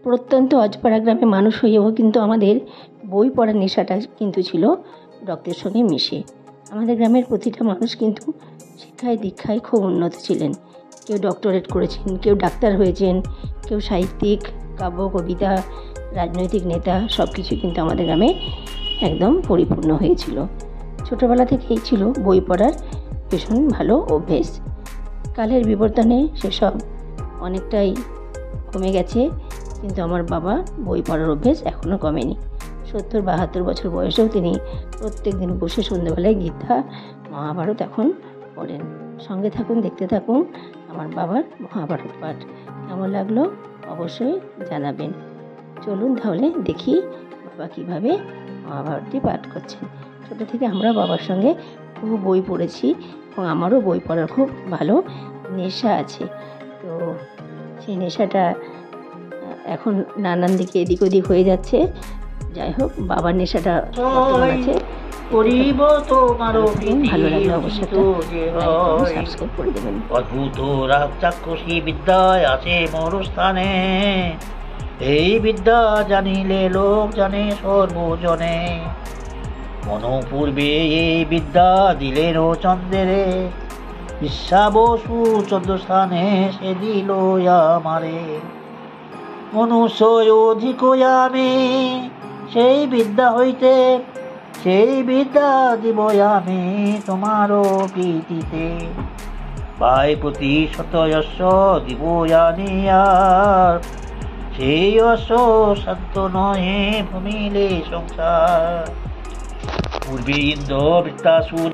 প্রত্যন্ত অজপাড়া গ্রামে মানুষ হয়েও কিন্তু আমাদের বই পড়ার নেশাটা কিন্তু ছিল রক্তের সঙ্গে মিশে। আমাদের গ্রামের প্রতিটা মানুষ কিন্তু শিক্ষায় দীক্ষায় খুব উন্নত ছিলেন। কেউ ডক্টরেট করেছেন, কেউ ডাক্তার হয়েছেন, কেউ সাহিত্যিক, কাব্য কবিতা, রাজনৈতিক নেতা, সব কিছু কিন্তু আমাদের গ্রামে একদম পরিপূর্ণ হয়েছিল। ছোটোবেলা থেকেই ছিল বই পড়ার ভীষণ ভালো অভ্যেস। কালের বিবর্তনে সেসব অনেকটাই কমে গেছে, কিন্তু আমার বাবা বই পড়ার অভ্যেস এখনও কমেনি। 70-72 বছর বয়সেও তিনি প্রত্যেক দিন বসে সন্ধ্যেবেলায় গীতা, মহাভারত এখন পড়েন। সঙ্গে থাকুন, দেখতে থাকুন আমার বাবার মহাভারত পাঠ। কেমন লাগলো অবশ্যই জানাবেন। চলুন তাহলে দেখি বাবা কীভাবে মহাভারতটি পাঠ করছেন। ছোটো থেকে আমরা বাবার সঙ্গে খুব বই পড়েছি এবং আমারও বই পড়ার খুব ভালো নেশা আছে। তো সেই নেশাটা এখন নানান দিকে এদিক ওদিক হয়ে যাচ্ছে। যাই হোক, বাবার নেশাটা আছে। ভালো লাগলে অবশ্যই সাবস্ক্রাইব করে দেবেন। অদ্ভুত রাক্ষসী বিদ্যায় আছে মরুস্থানে, এই বিদ্যা জানিলে লোক জানে সর্বজনে। মনোপূর্বে এই বিদ্যা দিলেন চন্দ্রে, বিশ্বাবসু চন্দ্রস্থানে সে দিল আমারে। মনুষ্য অধিক আমি সেই বিদ্যা হইতে, সেই বিদ্যা দিব আমি তোমারও প্রীতিতে। পাই প্রতি শতয়শ দিব আর সেই অশ শান্ত নহে ভূমিলে সংসার। পূর্বে ইন্দ্র বৃত্তাসুর